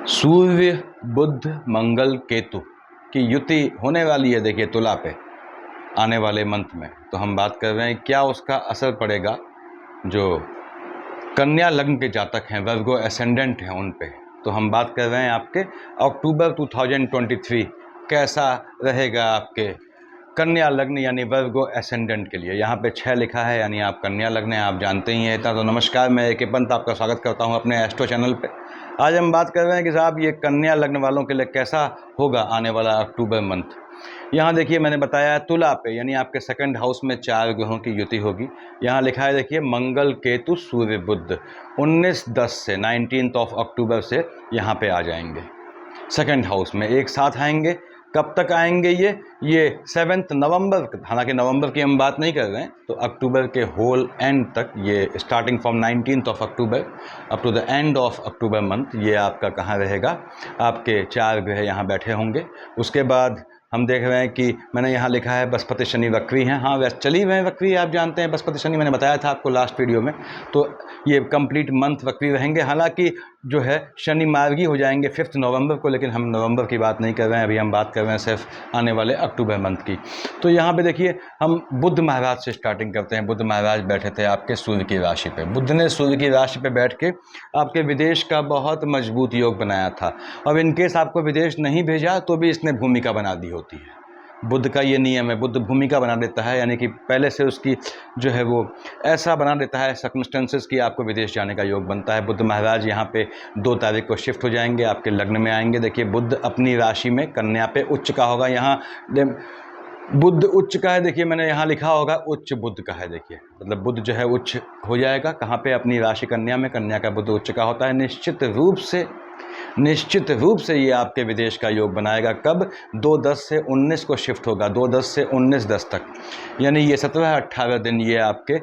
सूर्य बुध मंगल केतु की युति होने वाली है। देखिए तुला पे आने वाले मंथ में तो हम बात कर रहे हैं क्या उसका असर पड़ेगा जो कन्या लग्न के जातक हैं, वर्गो एसेंडेंट हैं उन पे। तो हम बात कर रहे हैं आपके अक्टूबर 2023 कैसा रहेगा आपके कन्या लग्न यानी वर्गो एसेंडेंट के लिए। यहाँ पे 6 लिखा है यानी आप कन्या लग्न हैं, आप जानते ही हैं इतना। तो नमस्कार, मैं ए के पंत आपका स्वागत करता हूँ अपने एस्ट्रो चैनल पे। आज हम बात कर रहे हैं कि साहब ये कन्या लग्न वालों के लिए कैसा होगा आने वाला अक्टूबर मंथ। यहाँ देखिए मैंने बताया तुला पे यानी आपके सेकंड हाउस में 4 ग्रहों की युति होगी। यहाँ लिखा है देखिए मंगल केतु सूर्य बुध 19-10 से 19 अक्टूबर से यहाँ पे आ जाएंगे सेकंड हाउस में, एक साथ आएंगे। कब तक आएंगे ये 7 नवंबर, हालांकि नवंबर की हम बात नहीं कर रहे हैं, तो अक्टूबर के होल एंड तक ये starting from 19 October up to the end of October month ये आपका कहाँ रहेगा, आपके 4 ग्रह यहाँ बैठे होंगे। उसके बाद हम देख रहे हैं कि मैंने यहाँ लिखा है बृहस्पति शनि वक्री हैं। हाँ वैसे चली हुए वक्री, आप जानते हैं बृहस्पति शनि, मैंने बताया था आपको लास्ट वीडियो में। तो ये कंप्लीट मंथ वक्री रहेंगे, हालांकि जो है शनि मार्गी हो जाएंगे 5 नवंबर को, लेकिन हम नवंबर की बात नहीं कर रहे हैं, अभी हम बात कर रहे हैं सिर्फ आने वाले अक्टूबर मंथ की। तो यहाँ पे देखिए हम बुध महाराज से स्टार्टिंग करते हैं। बुध महाराज बैठे थे आपके सूर्य की राशि पे। बुध ने सूर्य की राशि पे बैठ के आपके विदेश का बहुत मजबूत योग बनाया था। अब इनकेस आपको विदेश नहीं भेजा तो भी इसने भूमिका बना दी होती है। बुध का ये नियम है, बुध भूमिका बना देता है, यानी कि पहले से उसकी जो है वो ऐसा बना देता है सर्कमस्टेंसेस कि आपको विदेश जाने का योग बनता है। बुध महाराज यहाँ पे 2 तारीख को शिफ्ट हो जाएंगे, आपके लग्न में आएंगे। देखिए बुध अपनी राशि में कन्या पे उच्च का होगा। यहाँ बुध उच्च का है, देखिए मैंने यहाँ लिखा होगा उच्च बुध का है। देखिए मतलब बुध जो है उच्च हो जाएगा कहाँ पे, अपनी राशि कन्या में। कन्या का बुध उच्च का होता है। निश्चित रूप से ये आपके विदेश का योग बनाएगा। कब? 2-10 से 19 को शिफ्ट होगा, 2-10 से 19-10 तक, यानी ये 17-18 दिन ये आपके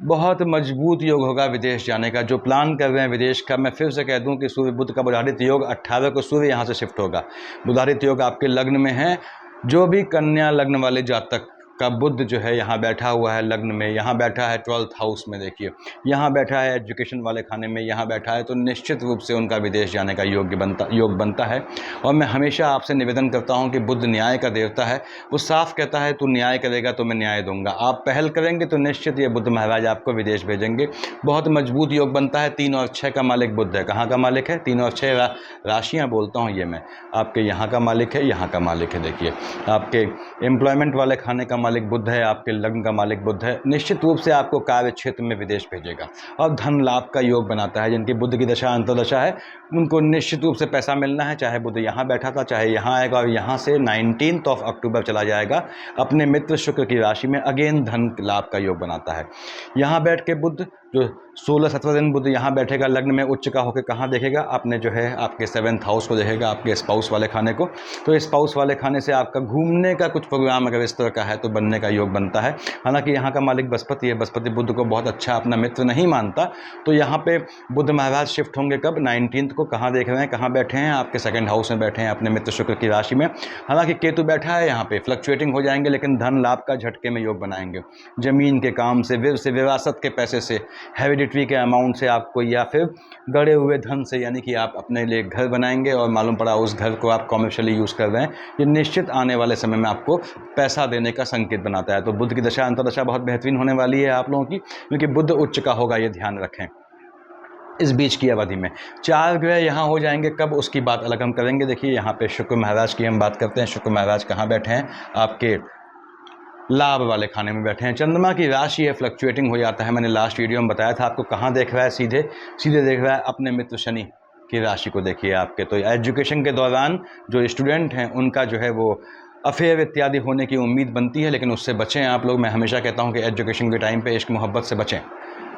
बहुत मजबूत योग होगा विदेश जाने का। जो प्लान कर रहे हैं विदेश का, मैं फिर से कह दूं कि सूर्य बुध का बुधादित योग 18 को सूर्य यहाँ से शिफ्ट होगा। बुधादित योग आपके लग्न में है। जो भी कन्या लग्न वाले जातक का बुध जो है यहाँ बैठा हुआ है लग्न में, यहाँ बैठा है 12th हाउस में, देखिए यहाँ बैठा है एजुकेशन वाले खाने में, यहाँ बैठा है, तो निश्चित रूप से उनका विदेश जाने का योग बनता है। और मैं हमेशा आपसे निवेदन करता हूँ कि बुध न्याय का देवता है, वो साफ कहता है तू न्याय करेगा तो मैं न्याय दूंगा। आप पहल करेंगे तो निश्चित ये बुध महाराज आपको विदेश भेजेंगे। बहुत मजबूत योग बनता है। 3 और 6 का मालिक बुध है। कहाँ का मालिक है? 3 और 6 राशियाँ बोलता हूँ ये मैं, आपके यहाँ का मालिक है, यहाँ का मालिक है। देखिए आपके एम्प्लॉयमेंट वाले खाने का मालिक बुध है, आपके लग्न का मालिक बुध है। निश्चित रूप से आपको कार्य क्षेत्र में विदेश भेजेगा और धन लाभ का योग बनाता है। जिनकी बुध की दशा अंतर्दशा है उनको निश्चित रूप से पैसा मिलना है, चाहे बुध यहाँ बैठा था चाहे यहाँ आएगा। और यहाँ से 19 अक्टूबर चला जाएगा अपने मित्र शुक्र की राशि में, अगेन धन लाभ का योग बनाता है। यहाँ बैठ के बुध जो 16-17 दिन बुध यहाँ बैठेगा लग्न में उच्च का होकर, कहाँ देखेगा? आपने जो है आपके 7th हाउस को देखेगा, आपके स्पाउस वाले खाने को। तो स्पाउस वाले खाने से आपका घूमने का कुछ प्रोग्राम अगर इस तरह का है तो बनने का योग बनता है। हालांकि यहाँ का मालिक बृहस्पति है, बृहस्पति बुध को बहुत अच्छा अपना मित्र नहीं मानता। तो यहाँ पे बुध महाराज शिफ्ट होंगे कब? 19 को। कहाँ देख रहे हैं, कहाँ बैठे हैं? आपके 2nd हाउस में बैठे हैं अपने मित्र शुक्र की राशि में। हालांकि केतु बैठा है यहाँ पे, फ्लक्चुएटिंग हो जाएंगे, लेकिन धन लाभ का झटके में योग बनाएंगे। जमीन के काम से, विरासत के पैसे से, हेरिडिटरी के अमाउंट से आपको, या फिर गड़े हुए धन से, यानी कि आप अपने लिए घर बनाएंगे और मालूम पड़ा उस घर को आप कॉमर्शियली यूज़ कर रहे हैं। ये निश्चित आने वाले समय में आपको पैसा देने का संकेत बनाता है। तो बुध की दशा अंतर्दशा बहुत बेहतरीन होने वाली है आप लोगों की, क्योंकि बुध उच्च का होगा, ये ध्यान रखें। इस बीच की अवधि में 4 ग्रह यहाँ हो जाएंगे। कब? उसकी बात अलग हम करेंगे। देखिए यहाँ पे शुक्र महाराज की हम बात करते हैं। शुक्र महाराज कहाँ बैठे हैं? आपके लाभ वाले खाने में बैठे हैं। चंद्रमा की राशि है, फ्लक्चुएटिंग हो जाता है। मैंने लास्ट वीडियो में बताया था आपको। कहाँ देख रहा है? सीधे देख रहा है अपने मित्र शनि की राशि को। देखिए आपके तो एजुकेशन के दौरान जो स्टूडेंट हैं उनका जो है वो अफेयर इत्यादि होने की उम्मीद बनती है, लेकिन उससे बचें आप लोग। मैं हमेशा कहता हूँ कि एजुकेशन के टाइम पे इश्क मोहब्बत से बचें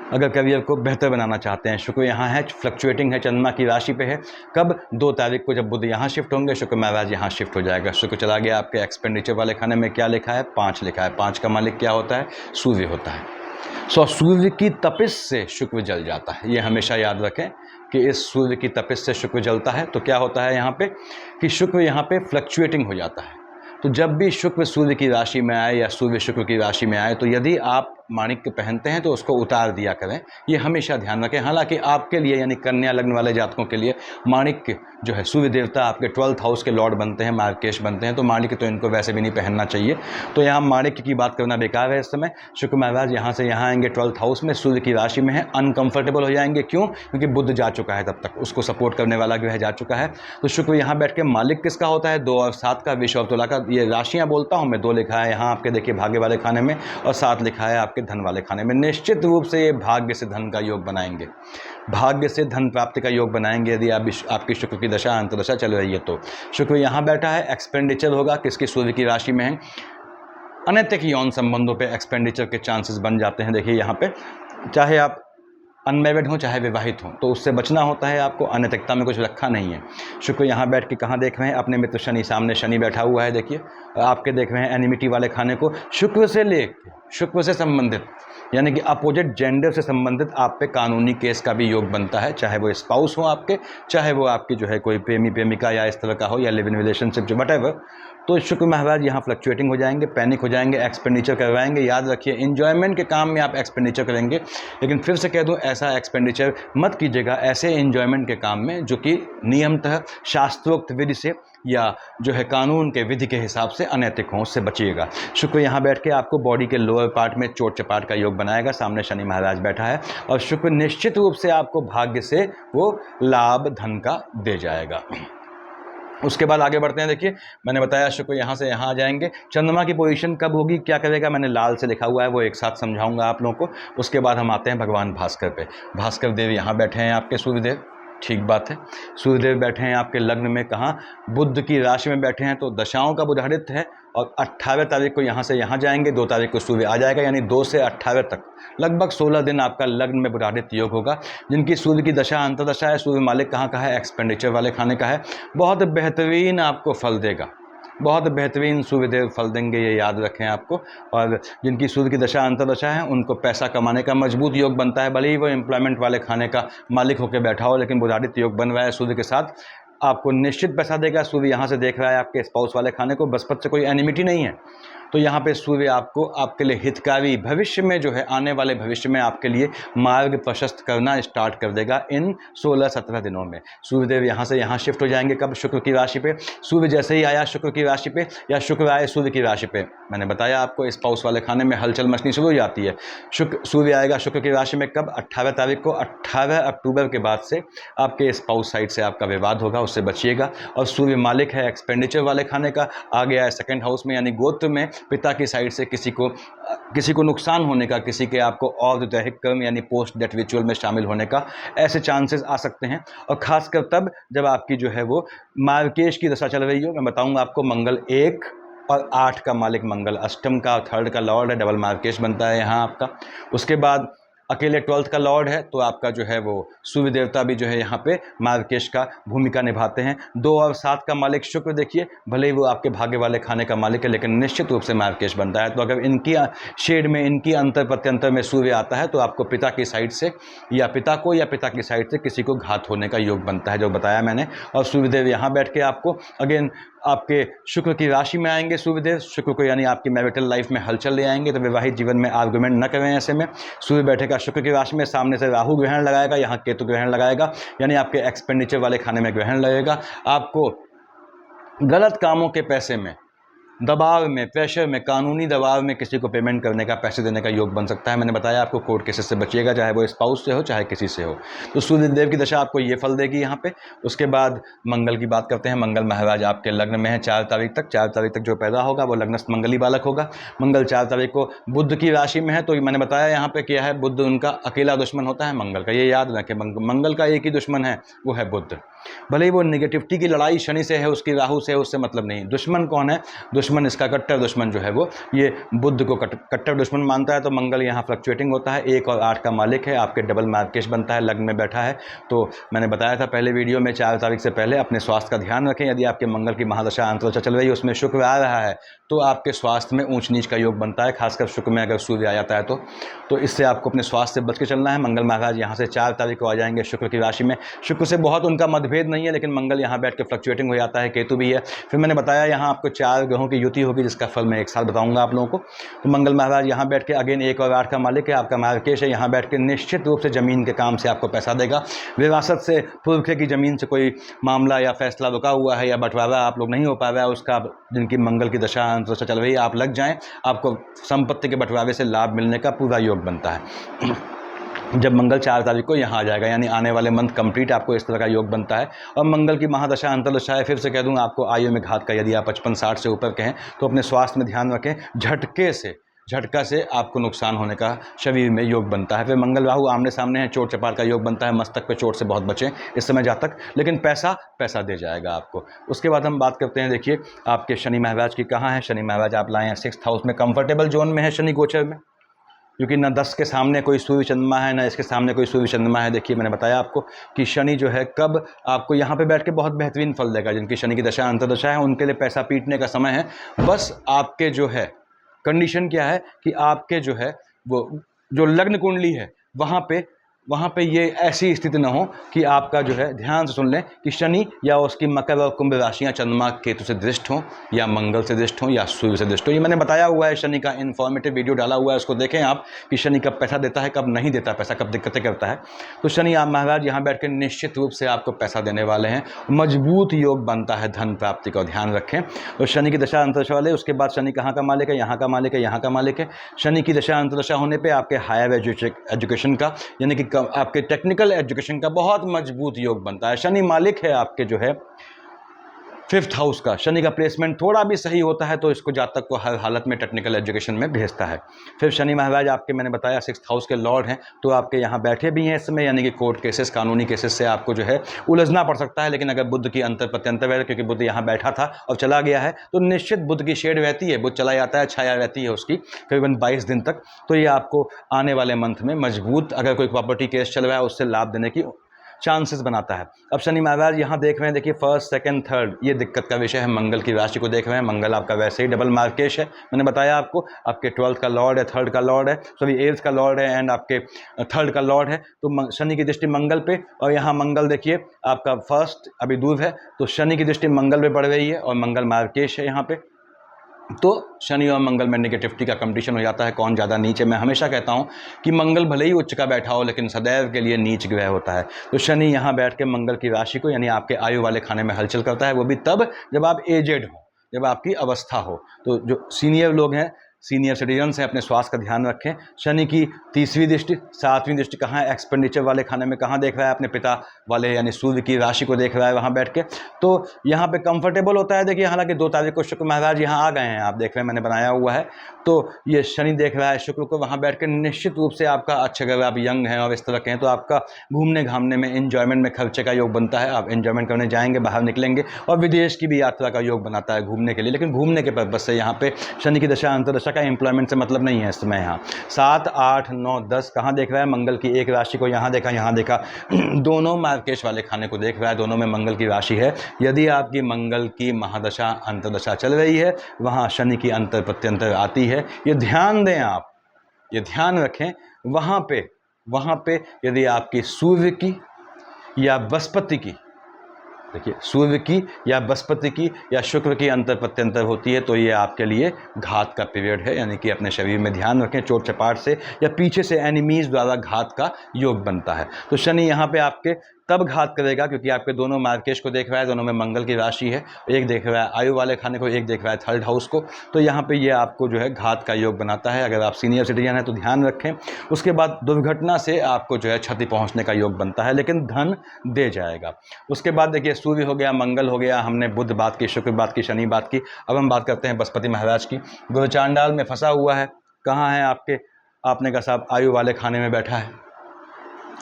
अगर करियर को बेहतर बनाना चाहते हैं। शुक्र यहाँ है, फ्लक्चुएटिंग है, चंद्रमा की राशि पे है। कब? 2 तारीख को जब बुध यहाँ शिफ्ट होंगे, शुक्र महाराज यहाँ शिफ्ट हो जाएगा। शुक्र चला गया आपके एक्सपेंडिचर वाले खाने में। क्या लिखा है? 5 लिखा है। 5 का मालिक क्या होता है? सूर्य होता है। सूर्य की तपिश से शुक्र जल जाता है। ये हमेशा याद रखें कि इस सूर्य की तपिश से शुक्र जलता है। तो क्या होता है यहाँ पे कि शुक्र यहाँ पे फ्लक्चुएटिंग हो जाता है। तो जब भी शुक्र सूर्य की राशि में आए या सूर्य शुक्र की राशि में आए, तो यदि आप माणिक्य पहनते हैं तो उसको उतार दिया करें, ये हमेशा ध्यान रखें। हालांकि आपके लिए यानी कन्या लग्न वाले जातकों के लिए माणिक्य जो है सूर्य देवता आपके 12th हाउस के लॉर्ड बनते हैं, मार्केश बनते हैं, तो माणिक्य तो इनको वैसे भी नहीं पहनना चाहिए। तो यहाँ माणिक्य की बात करना बेकार है। इस समय शुक्र महाराज यहाँ से यहाँ आएंगे 12th हाउस में, सूर्य की राशि में है, अनकंफर्टेबल हो जाएंगे। क्यों? क्योंकि बुध जा चुका है, तब तक उसको सपोर्ट करने वाला ग्रह जा चुका है। तो शुक्र यहाँ बैठ के मालिक किसका होता है? 2 और 7 का, विश्व और तुला का। ये राशियाँ बोलता हूँ मैं, 2 लिखा है यहाँ आपके देखिए भाग्य वाले खाने में, और 7 लिखा है आपके धन वाले खाने में। निश्चित रूप से ये भाग्य से धन का योग बनाएंगे, भाग्य से धन प्राप्ति का योग बनाएंगे यदि आपकी शुक्र की दशा अंतर्दशा चल रही है तो। शुक्र यहाँ बैठा है, एक्सपेंडिचर होगा किसकी? सूर्य की राशि में है। अनैतिक यौन संबंधों पे एक्सपेंडिचर के चांसेस बन जाते हैं। देखिए यहाँ पे, चाहे आप अनमैरिड हो चाहे विवाहित हो, तो उससे बचना होता है आपको। अनैतिकता में कुछ रखा नहीं है। शुक्र यहाँ बैठ के कहाँ देख रहे हैं? अपने मित्र शनि, सामने शनि बैठा हुआ है देखिए, आपके देख रहे हैं एनिमिटी वाले खाने को। शुक्र से लेकर, शुक्र से संबंधित यानी कि अपोजिट जेंडर से संबंधित आप पे कानूनी केस का भी योग बनता है, चाहे वो स्पाउस हो आपके, चाहे वो आपकी जो है कोई प्रेमी प्रेमिका या इस तरह का हो, या लिव इन रिलेशनशिप जो वटेवर। तो शुक्र महाराज यहाँ फ्लक्चुएटिंग हो जाएंगे, पैनिक हो जाएंगे, एक्सपेंडिचर करवाएंगे। याद रखिए, इन्जॉयमेंट के काम में आप एक्सपेंडिचर करेंगे, लेकिन फिर से कह दूँ ऐसा एक्सपेंडिचर मत कीजिएगा ऐसे इन्जॉयमेंट के काम में जो कि नियमतः शास्त्रोक्त विधि से या जो है कानून के विधि के हिसाब से अनैतिक हो, उससे बचिएगा। शुक्र यहाँ बैठ के आपको बॉडी के लोअर पार्ट में चोट चपाट का योग बनाएगा। सामने शनि महाराज बैठा है, और शुक्र निश्चित रूप से आपको भाग्य से वो लाभ धन का दे जाएगा। उसके बाद आगे बढ़ते हैं। देखिए मैंने बताया शुक्र यहाँ से यहाँ आ जाएंगे। चंद्रमा की पोजीशन कब होगी, क्या करेगा, मैंने लाल से लिखा हुआ है, वो एक साथ समझाऊंगा आप लोगों को। उसके बाद हम आते हैं भगवान भास्कर पे। भास्कर देव यहाँ बैठे हैं आपके, सूर्यदेव, ठीक बात है। सूर्यदेव बैठे हैं आपके लग्न में, कहाँ? बुध की राशि में बैठे हैं, तो दशाओं का बुधादित्य है। और 18 तारीख को यहाँ से यहाँ जाएंगे, 2 तारीख को सूर्य आ जाएगा, यानी 2 से 18 तक लगभग 16 दिन आपका लग्न में बुधादित्य योग होगा। जिनकी सूर्य की दशा अंतर्दशा है, सूर्य मालिक कहाँ का है? एक्सपेंडिचर वाले खाने का है। बहुत बेहतरीन आपको फल देगा, बहुत बेहतरीन सूर्यदेव फल देंगे, ये याद रखें आपको। और जिनकी सूर्य की दशा अंतर्दशा है उनको पैसा कमाने का मजबूत योग बनता है, भले ही वो एम्प्लॉयमेंट वाले खाने का मालिक होकर बैठा हो, लेकिन बुधादित्य योग बन रहा है सूर्य के साथ, आपको निश्चित पैसा देगा। सूर्य यहाँ से देख रहा है आपके स्पाउस वाले खाने को, बृहस्पति से कोई एनिमिटी नहीं है, तो यहाँ पे सूर्य आपको आपके लिए हितकारी, भविष्य में जो है आने वाले भविष्य में आपके लिए मार्ग प्रशस्त करना स्टार्ट कर देगा इन 16-17 दिनों में। सूर्यदेव यहाँ से यहाँ शिफ्ट हो जाएंगे, कब? शुक्र की राशि पे। सूर्य जैसे ही आया शुक्र की राशि पे, या शुक्र आए सूर्य की राशि पे, मैंने बताया आपको स्पाउस वाले खाने में हलचल मचनी शुरू हो जाती है। सूर्य आएगा शुक्र की राशि में कब? 18 तारीख को। 18 अक्टूबर के बाद से आपके स्पाउस साइड से आपका विवाद होगा, उससे बचिएगा। और सूर्य मालिक है एक्सपेंडिचर वाले खाने का, आ गया है 2nd हाउस में, यानी गोत्र में पिता की साइड से किसी को नुकसान होने का, किसी के आपको और दैहिक कर्म यानी पोस्ट डेथ रिचुअल में शामिल होने का, ऐसे चांसेस आ सकते हैं। और खासकर तब जब आपकी जो है वो मार्केश की दशा चल रही हो। मैं बताऊंगा आपको, मंगल 1 और 8 का मालिक मंगल, अष्टम का और 3rd का लॉर्ड है, डबल मार्केश बनता है यहाँ आपका। उसके बाद अकेले 12th का लॉर्ड है, तो आपका जो है वो सूर्य देवता भी जो है यहाँ पे मार्केश का भूमिका निभाते हैं। 2 और 7 का मालिक शुक्र, देखिए भले ही वो आपके भाग्य वाले खाने का मालिक है, लेकिन निश्चित रूप से मार्केश बनता है। तो अगर इनकी शेड में, इनकी अंतर प्रत्यंतर में सूर्य आता है, तो आपको पिता की साइड से या पिता को या पिता की साइड से किसी को घात होने का योग बनता है, जो बताया मैंने। और सूर्यदेव यहाँ बैठ के आपको अगेन आपके शुक्र की राशि में आएंगे। सूर्यदेव शुक्र को यानी आपकी मैरिटल लाइफ में हलचल ले आएंगे, तो वैवाहिक जीवन में आर्गुमेंट न करें। ऐसे में सूर्य बैठेगा शुक्र की राशि में, सामने से राहु ग्रहण लगाएगा, यहाँ केतु ग्रहण लगाएगा, यानी आपके एक्सपेंडिचर वाले खाने में ग्रहण लगेगा। आपको गलत कामों के पैसे में, दबाव में, प्रेशर में, कानूनी दबाव में किसी को पेमेंट करने का, पैसे देने का योग बन सकता है। मैंने बताया आपको कोर्ट केसेस से बचिएगा, चाहे वो स्पाउस से हो चाहे किसी से हो। तो सूर्यदेव की दशा आपको ये फल देगी यहाँ पे। उसके बाद मंगल की बात करते हैं। मंगल महाराज आपके लग्न में है 4 तारीख तक। 4 तारीख तक जो पैदा होगा वो लग्नस्थ मंगली बालक होगा। मंगल 4 तारीख को बुध की राशि में है, तो मैंने बताया यहाँ पे क्या है, बुध उनका अकेला दुश्मन होता है मंगल का, ये याद रखें। मंगल का एक ही दुश्मन है, वो है बुध। भले ही वो निगेटिविटी की लड़ाई शनि से है, उसकी राहु से है, उससे मतलब नहीं। दुश्मन कौन है? दुश्मन इसका कट्टर दुश्मन जो है वो ये बुध को कट्टर दुश्मन मानता है। तो मंगल यहाँ फ्लक्चुएटिंग होता है, 1 और 8 का मालिक है, आपके डबल मार्केश बनता है, लग्न में बैठा है। तो मैंने बताया था पहले वीडियो में, 4 तारीख से पहले अपने स्वास्थ्य का ध्यान रखें। यदि आपके मंगल की महादशा अंतर्दशा चल रही है, उसमें शुक्र आ रहा है, तो आपके स्वास्थ्य में ऊंच नीच का योग बनता है, खासकर शुक्र में अगर सूर्य आ जाता है तो इससे आपको अपने स्वास्थ्य से बच के चलना है। मंगल महाराज यहाँ से 4 तारीख को आ जाएंगे शुक्र की राशि में। शुक्र से बहुत उनका मतभेद नहीं है, लेकिन मंगल यहाँ बैठ के फ्लक्चुएटिंग हो जाता है, केतु भी है। फिर मैंने बताया यहाँ आपको 4 ग्रहों की की युति होगी, जिसका फल मैं 1 साल बताऊंगा आप लोगों को। तो मंगल महाराज यहाँ बैठ के अगेन 1 और 8 का मालिक है, आपका मार्केश है, यहाँ बैठ के निश्चित रूप से ज़मीन के काम से आपको पैसा देगा। विरासत से पुरखे की ज़मीन से कोई मामला या फैसला रुका हुआ है या बंटवारा आप लोग नहीं हो पा रहा है, उसका जिनकी मंगल की दशा अंतर्दशा चल रही है आप लग जाएँ, आपको संपत्ति के बंटवारे से लाभ मिलने का पूरा योग बनता है। जब मंगल 4 तारीख को यहाँ आ जाएगा, यानी आने वाले मंथ कंप्लीट आपको इस तरह का योग बनता है। और मंगल की महादशा अंतर्दशा है, फिर से कह दूँ आपको आयु में घात का, यदि आप 55-60 से ऊपर के हैं तो अपने स्वास्थ्य में ध्यान रखें। झटका से आपको नुकसान होने का शरीर में योग बनता है। फिर मंगल राहु आमने सामने है, चोट चपाट का योग बनता है, मस्तक पे चोट से बहुत बचें इस समय जातक, लेकिन पैसा दे जाएगा आपको। उसके बाद हम बात करते हैं, देखिए आपके शनि महाराज की कहाँ है। शनि महाराज आप लाए हैं 6th हाउस में, कंफर्टेबल जोन में है शनि गोचर में, क्योंकि ना 10 के सामने कोई सूर्य चंद्रमा है, ना इसके सामने कोई सूर्य चंद्रमा है। देखिए मैंने बताया आपको कि शनि जो है कब आपको यहाँ पे बैठ के बहुत बेहतरीन फल देगा। जिनकी शनि की दशा अंतर्दशा है उनके लिए पैसा पीटने का समय है। बस आपके जो है कंडीशन क्या है कि आपके जो है वो जो लग्न कुंडली है वहाँ पे ये ऐसी स्थिति ना हो कि आपका जो है, ध्यान से सुन लें, कि शनि या उसकी मकर और कुंभ राशियाँ चंद्रमा केतु से दृष्ट हों या मंगल से दृष्ट हों या सूर्य से दृष्ट हों। ये मैंने बताया हुआ है, शनि का इन्फॉर्मेटिव वीडियो डाला हुआ है, उसको देखें आप कि शनि कब पैसा देता है, कब नहीं देता पैसा, कब दिक्कतें करता है। तो शनि आप महाराज यहाँ बैठ कर निश्चित रूप से आपको पैसा देने वाले हैं। मजबूत योग बनता है धन प्राप्ति का, ध्यान रखें। तो शनि की दशा अंतर्दशा वाले, उसके बाद शनि कहाँ का मालिक है, यहाँ का मालिक है, यहाँ का मालिक है। शनि की दशा अंतर्दशा होने पर आपके हायर एजुकेशन का, यानी कि आपके टेक्निकल एजुकेशन का बहुत मजबूत योग बनता है। शनि मालिक है आपके जो है 5th हाउस का। शनि का प्लेसमेंट थोड़ा भी सही होता है तो इसको जातक को हर हालत में टेक्निकल एजुकेशन में भेजता है। फिर शनि महाराज आपके, मैंने बताया 6th हाउस के लॉर्ड हैं, तो आपके यहाँ बैठे भी हैं इस समय, यानी कि कोर्ट केसेस, कानूनी केसेस से आपको जो है उलझना पड़ सकता है। लेकिन अगर बुध की अंतर है, क्योंकि बुध यहाँ बैठा था और चला गया है, तो निश्चित बुध की शेड रहती है, बुध चला जाता है, छाया रहती है उसकी करीबन 22 दिन तक। तो ये आपको आने वाले मंथ में मजबूत, अगर कोई प्रॉपर्टी केस चल रहा है उससे लाभ देने की चांसेस बनाता है। अब शनि महाराज यहाँ देख रहे हैं, देखिए 1st, 2nd, 3rd, ये दिक्कत का विषय है। मंगल की राशि को देख रहे हैं, मंगल आपका वैसे ही डबल मार्केश है, मैंने बताया आपको, आपके 12th का लॉर्ड है, 3rd का लॉर्ड है, सॉरी 8th का लॉर्ड है एंड आपके 3rd का लॉर्ड है। तो शनि की दृष्टि मंगल पे, और यहाँ मंगल देखिए आपका 1st अभी दूर है, तो शनि की दृष्टि मंगल पे पड़ रही है और मंगल मार्केश है यहाँ पे। तो शनि और मंगल में नेगेटिविटी का कंपटीशन हो जाता है, कौन ज़्यादा नीच है। मैं हमेशा कहता हूं कि मंगल भले ही उच्च का बैठा हो, लेकिन सदैव के लिए नीच ग्रह होता है। तो शनि यहां बैठ के मंगल की राशि को, यानी आपके आयु वाले खाने में हलचल करता है, वो भी तब जब आप एजेड हो, जब आपकी अवस्था हो। तो जो सीनियर लोग हैं, सीनियर सिटीजन्स हैं, अपने स्वास्थ्य का ध्यान रखें। शनि की 3वीं दृष्टि, 7वीं दृष्टि कहाँ है, एक्सपेंडिचर वाले खाने में कहाँ देख रहा है, अपने पिता वाले यानी सूर्य की राशि को देख रहा है वहाँ बैठ के। तो यहाँ पे कंफर्टेबल होता है। देखिए हालांकि 2 तारीख को शुक्र महाराज यहाँ आ गए हैं, आप देख रहे हैं, मैंने बनाया हुआ है। तो ये शनि देख रहा है शुक्र को, वहाँ बैठ के निश्चित रूप से आपका अच्छा, अगर आप यंग हैं और इस तरह के हैं, तो आपका घूमने घामने में, इंजॉयमेंट में खर्चे का योग बनता है। आप इंजॉयमेंट करने जाएंगे, बाहर निकलेंगे, और विदेश की भी यात्रा का योग बनाता है घूमने के लिए, लेकिन घूमने के पर्पज से यहाँ पे शनि की दशा अंतर्दशा का एम्प्लॉयमेंट से मतलब नहीं है इस समय। यहाँ 7, 8, 9, 10 कहाँ देख रहा है, मंगल की एक राशि को यहाँ देखा दोनों मार्केश वाले खाने को देख रहा है, दोनों में मंगल की राशि है। यदि आपकी मंगल की महादशा अंतर्दशा चल रही है, वहाँ शनि की अंतर प्रत्यंतर आती है, ये ध्यान दें आप, ये ध्यान रखें। वहाँ पे यदि आपकी सूर्य की या बृहस्पति की, देखिए सूर्य की या बृहस्पति की या शुक्र की अंतर प्रत्यंतर होती है, तो ये आपके लिए घात का पीरियड है। यानी कि अपने शरीर में ध्यान रखें, चोट चपाट से या पीछे से एनिमीज द्वारा घात का योग बनता है। तो शनि यहाँ पे आपके तब घात करेगा क्योंकि आपके दोनों मार्केश को देख रहा है, दोनों में मंगल की राशि है, एक देख रहा है आयु वाले खाने को, एक देख रहा है 3rd हाउस को। तो यहाँ पे ये आपको जो है घात का योग बनाता है। अगर आप सीनियर सिटीजन हैं तो ध्यान रखें। उसके बाद दुर्घटना से आपको जो है क्षति पहुँचने का योग बनता है, लेकिन धन दे जाएगा। उसके बाद देखिए सूर्य हो गया, मंगल हो गया, हमने बुध बात की, शुक्र बात की, शनि बात की। अब हम बात करते हैं बृहस्पति महाराज की। गुरु चांडाल में फंसा हुआ है, कहाँ है आपके, आपने कहा साहब आयु वाले खाने में बैठा है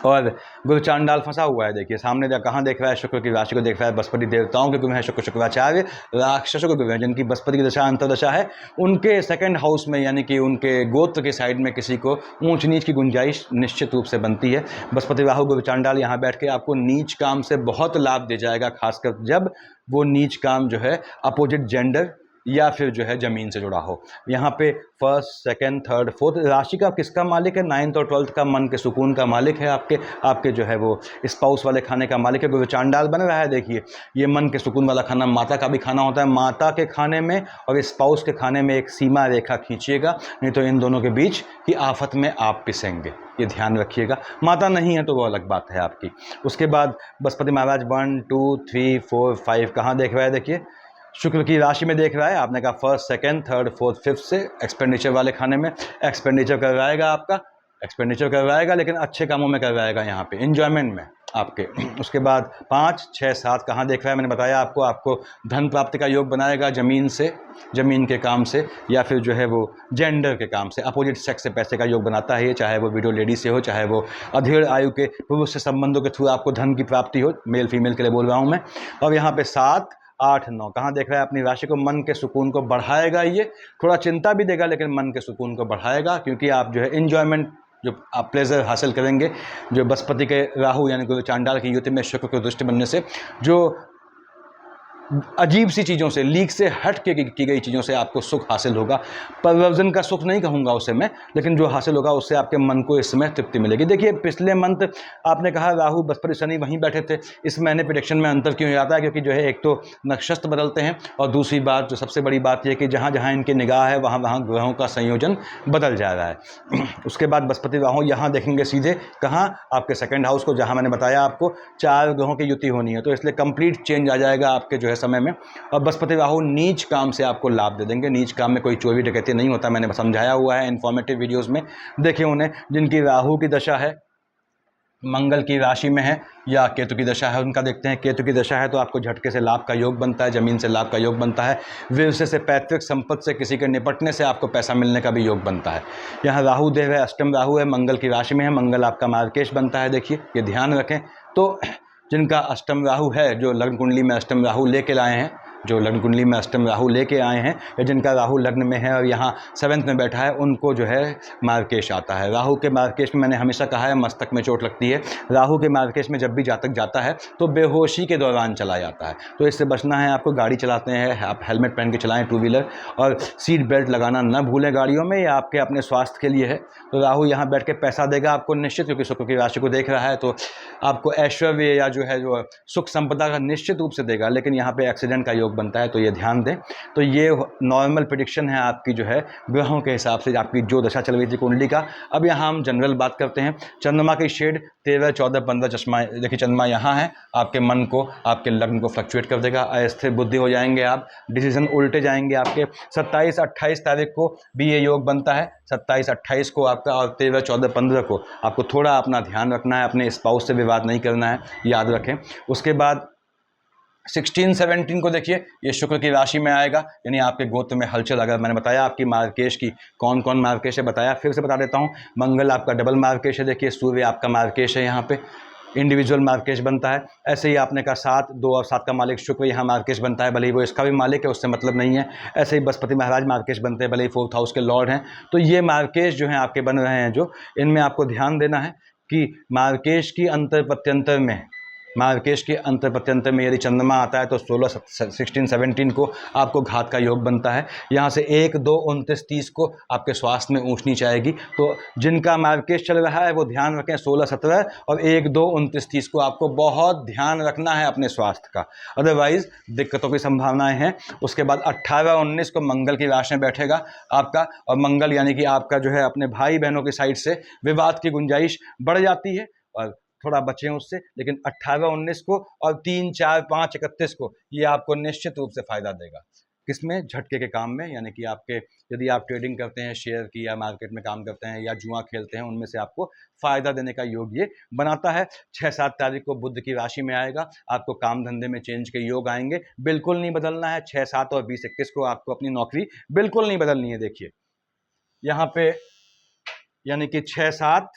और गुरु चांडाल फंसा हुआ है। देखिए सामने कहाँ देख रहा है, शुक्र की राशि को देख रहा है। बृहस्पति देवताओं के गुरु हैं शुक्र, शुक्राचार्य, राक्षसों के गुरु हैं जिनकी बृहस्पति की दशा अंतर्दशा है, उनके 2nd हाउस में, यानी कि उनके गोत्र के साइड में किसी को ऊंच नीच की गुंजाइश निश्चित रूप से बनती है। बृहस्पति राहु गुरु चांडाल यहाँ बैठ के आपको नीच काम से बहुत लाभ दे जाएगा, खासकर जब वो नीच काम जो है अपोजिट जेंडर या फिर जो है ज़मीन से जुड़ा हो। यहाँ पे फर्स्ट, सेकंड, थर्ड, फोर्थ राशि का किसका मालिक है? 9th और 12th का मन के सुकून का मालिक है, आपके जो है वो स्पाउस वाले खाने का मालिक है। क्योंकि चांडाल बन रहा है, देखिए ये मन के सुकून वाला खाना माता का भी खाना होता है। माता के खाने में और स्पाउस के खाने में एक सीमा रेखा खींचिएगा, नहीं तो इन दोनों के बीच की आफत में आप पिसेंगे, ये ध्यान रखिएगा। माता नहीं है तो वो अलग बात है आपकी। उसके बाद बृहस्पति महाराज 1 2 3 4 5 कहाँ देख रहा है? देखिए शुक्र की राशि में देख रहा है। आपने कहा first, second, third, fourth, fifth से एक्सपेंडिचर वाले खाने में एक्सपेंडिचर करवाएगा, आपका एक्सपेंडिचर करवाएगा, लेकिन अच्छे कामों में करवाएगा, यहाँ पे इंजॉयमेंट में आपके। उसके बाद 5 6 7 कहाँ देख रहा है? मैंने बताया आपको धन प्राप्ति का योग बनाएगा ज़मीन से, ज़मीन के काम से, या फिर जो है वो जेंडर के काम से, अपोजिट सेक्स से पैसे का योग बनाता है ये, चाहे वो विडो लेडी से हो, चाहे वो अधेड़ आयु के पुरुष से संबंधों के थ्रू आपको धन की प्राप्ति हो, मेल फीमेल के लिए बोल रहा हूँ मैं। और यहाँ पे 7 8 9 कहाँ देख रहा है? अपनी राशि को, मन के सुकून को बढ़ाएगा। ये थोड़ा चिंता भी देगा, लेकिन मन के सुकून को बढ़ाएगा, क्योंकि आप जो है इंजॉयमेंट, जो आप प्लेजर हासिल करेंगे, जो बृहस्पति के राहु यानी कि चांडाल की युति में शुक्र को दृष्टि बनने से जो अजीब सी चीज़ों से, लीक से हट के की गई चीज़ों से आपको सुख हासिल होगा। परवर्जन का सुख नहीं कहूँगा उसे मैं, लेकिन जो हासिल होगा उससे आपके मन को इस समय तृप्ति मिलेगी। देखिए पिछले मंथ आपने कहा राहु बृहस्पति शनि वहीं बैठे थे, इस महीने प्रेडिक्शन में अंतर क्यों आता है? क्योंकि जो है एक तो नक्षत्र बदलते हैं, और दूसरी बात जो सबसे बड़ी बात यह कि जहाँ जहाँ इनकी निगाह है वहाँ वहाँ ग्रहों का संयोजन बदल जा रहा है। उसके बाद बृहस्पति राहु यहाँ देखेंगे सीधे कहाँ? आपके सेकेंड हाउस को, जहाँ मैंने बताया आपको 4 ग्रहों की युति होनी है, तो इसलिए कंप्लीट चेंज आ जाएगा आपके जो है समय में। और बृहस्पति राहु नीच काम से आपको लाभ दे देंगे। नीच काम में कोई चोरी डकैती नहीं होता, मैंने समझाया हुआ है इन्फॉर्मेटिव वीडियोस में, देखिए उन्हें। जिनकी राहु की दशा है, मंगल की राशि में है, या केतु की दशा है, उनका देखते हैं। केतु की दशा है तो आपको झटके से लाभ का योग बनता है, ज़मीन से लाभ का योग बनता है, व्यवसाय से, पैतृक संपत्ति से किसी के निपटने से आपको पैसा मिलने का भी योग बनता है। यहाँ राहु देव है, अष्टम राहु है, मंगल की राशि में है, मंगल आपका मार्केश बनता है, देखिए ये ध्यान रखें। तो जिनका अष्टम राहु है, जो लग्न कुंडली में अष्टम राहु लेके लाए हैं, जो लग्न कुंडली में अष्टम राहु लेके आए हैं, या जिनका राहु लग्न में है और यहाँ 7th में बैठा है, उनको जो है मार्केश आता है। राहु के मार्केश में मैंने हमेशा कहा है मस्तक में चोट लगती है। राहु के मार्केश में जब भी जातक जाता है तो बेहोशी के दौरान चला जाता है, तो इससे बचना है आपको। गाड़ी चलाते हैं आप हेलमेट पहन के चलाएं, 2 व्हीलर, और सीट बेल्ट लगाना न भूलें गाड़ियों में, या आपके अपने स्वास्थ्य के लिए है। तो राहु यहाँ बैठ के पैसा देगा आपको निश्चित, क्योंकि शुक्र की राशि को देख रहा है, तो आपको ऐश्वर्य या जो है जो सुख संपदा का निश्चित रूप से देगा। लेकिन यहाँ पे एक्सीडेंट का योग बनता है, तो ये ध्यान दें। तो ये नॉर्मल प्रेडिक्शन है आपकी जो है ग्रहों के हिसाब से, आपकी जो दशा चल रही थी कुंडली का। अब यहाँ हम जनरल बात करते हैं। चंद्रमा की शेड 13 14 15 चश्मा, देखिए चंद्रमा यहाँ है, आपके मन को, आपके लग्न को फ्लक्चुएट कर देगा, अस्थिर बुद्धि हो जाएंगे आप, डिसीजन उल्टे जाएंगे आपके। 27 28 तारीख को भी ये योग बनता है, 27 28 को आपका, और 13 14 15 को आपको थोड़ा अपना ध्यान रखना है, अपने स्पाउस से विवाद नहीं करना है, याद रखें। उसके बाद 16 17 को देखिए ये शुक्र की राशि में आएगा, यानी आपके गोत्र में हलचल। अगर मैंने बताया आपकी मार्केश की कौन कौन मार्केश है बताया, फिर से बता देता हूँ। मंगल आपका डबल मार्केश है, देखिए सूर्य आपका मार्केश है, यहाँ पे इंडिविजुअल मार्केश बनता है। ऐसे ही आपने कहा 7 2 और 7 का मालिक शुक्र यहाँ मार्केश बनता है, भले ही वो इसका भी मालिक है, उससे मतलब नहीं है। ऐसे ही बृहस्पति महाराज मार्केश बनते हैं, भले ही 4th हाउस के लॉर्ड हैं। तो ये मार्केश जो हैं आपके बन रहे हैं, जो इनमें आपको ध्यान देना है कि मार्केश की अंतर प्रत्यंतर में, मार्केश के अंतर प्रत्यंतर में यदि चंद्रमा आता है तो 16 16 17 को आपको घात का योग बनता है। यहाँ से 1 2 29 30 को आपके स्वास्थ्य में ऊंच नीच आएगी। तो जिनका मार्केश चल रहा है वो ध्यान रखें, 16 17 और 1 2 29 30 को आपको बहुत ध्यान रखना है अपने स्वास्थ्य का, अदरवाइज दिक्कतों की संभावनाएं हैं। उसके बाद 18 19 को मंगल की राशि में बैठेगा आपका, और मंगल यानी कि आपका जो है अपने भाई बहनों की साइड से विवाद की गुंजाइश बढ़ जाती है, और थोड़ा बचें उससे। लेकिन 18 19 को और 3 4 5 31 को ये आपको निश्चित रूप से फायदा देगा। किसमें? झटके के काम में, यानी कि आपके, यदि आप ट्रेडिंग करते हैं शेयर की, या मार्केट में काम करते हैं, या जुआ खेलते हैं, उनमें से आपको फायदा देने का योग ये बनाता है। 6 7 तारीख को बुध की राशि में आएगा, आपको काम धंधे में चेंज के योग आएंगे। बिल्कुल नहीं बदलना है, 6 7 और 20 21 को आपको अपनी नौकरी बिल्कुल नहीं बदलनी है। देखिए यहाँ पे यानी कि 6 7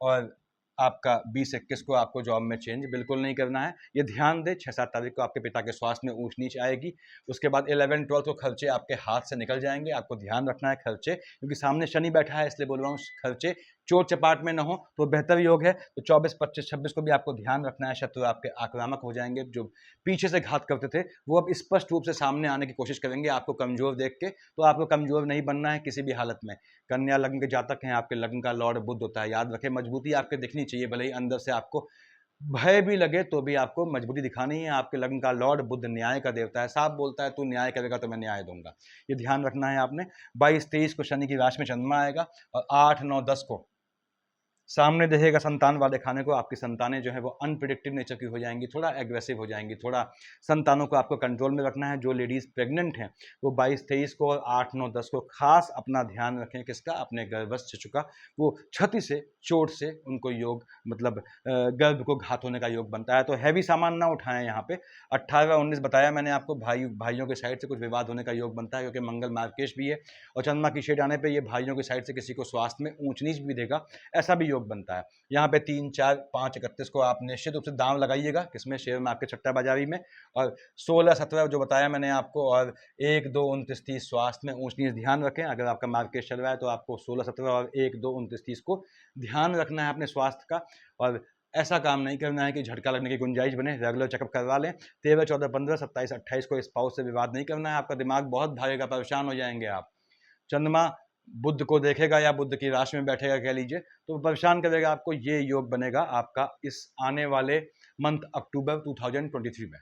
और आपका 20 21 को आपको जॉब में चेंज बिल्कुल नहीं करना है, ये ध्यान दें। 6 7 तारीख को आपके पिता के स्वास्थ्य में ऊंच नीच आएगी। उसके बाद 11 12 को खर्चे आपके हाथ से निकल जाएंगे, आपको ध्यान रखना है खर्चे, क्योंकि सामने शनि बैठा है, इसलिए बोल रहा हूँ खर्चे चोट चपाट में ना हो तो बेहतर योग है। तो 24, 25, 26 को भी आपको ध्यान रखना है। शत्रु आपके आक्रामक हो जाएंगे, जो पीछे से घात करते थे वो अब स्पष्ट रूप से सामने आने की कोशिश करेंगे आपको कमजोर देख के। तो आपको कमजोर नहीं बनना है किसी भी हालत में। कन्या लग्न के जातक हैं, आपके लग्न का लॉर्ड बुध होता है, याद रखें मजबूती आपके दिखनी चाहिए, भले ही अंदर से आपको भय भी लगे तो भी आपको मजबूती दिखानी है। आपके लग्न का लॉर्ड बुध न्याय का देवता है, साफ बोलता है तू न्याय करेगा तो मैं न्याय दूंगा, ये ध्यान रखना है आपने। 22-23 को शनि की राशि में चंद्रमा आएगा और 8-9-10 को सामने देखेगा संतान वाले खाने को। आपकी संतानें जो है वो अनप्रिडिक्टिव नेचर की हो जाएंगी, थोड़ा एग्रेसिव हो जाएंगी, थोड़ा संतानों को आपको कंट्रोल में रखना है। जो लेडीज़ प्रेग्नेंट हैं वो 22-23 को और 8-9-10 को खास अपना ध्यान रखें, किसका, अपने गर्भस्थ शिशु का। वो क्षति से, चोट से उनको योग मतलब गर्भ को घात होने का योग बनता है। तो हैवी सामान ना उठाएं यहाँ पे। 18-19 बताया मैंने आपको, भाइयों के साइड से कुछ विवाद होने का योग बनता है, क्योंकि मंगल मार्केश भी है और चंद्रमा की शेड आने पर ये भाइयों की साइड से किसी को स्वास्थ्य में ऊंच नीच भी देगा, ऐसा भी योग बनता है। यहाँ पे 3, 4, 5, 31 को आप निश्चित रूप से दांव लगाइएगा, किसमें, शेयर में, आपके सट्टा बाजारी में। और 16, 17 जो बताया मैंने आपको, और 1, 2, 29, 30 स्वास्थ्य में ऊंच नीच ध्यान रखें। अगर आपका मार्केट चल रहा है तो आपको 16, 17 और 1, 2, 29, 30 को ध्यान रखना है अपने स्वास्थ्य का। और ऐसा काम नहीं करना है कि झटका लगने की गुंजाइश बने, रेगुलर चेकअप करवा लें। 13, 14, 15, 27, 28 को स्पाउस से विवाद नहीं करना है, आपका दिमाग बहुत भागेगा, परेशान हो जाएंगे आप। चंद्रमा बुध को देखेगा या बुध की राशि में बैठेगा कह लीजिए, तो परेशान करेगा आपको। ये योग बनेगा आपका इस आने वाले मंथ अक्टूबर 2023 में।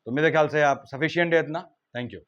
तो मेरे ख्याल से आप सफिशिएंट है इतना। Thank you.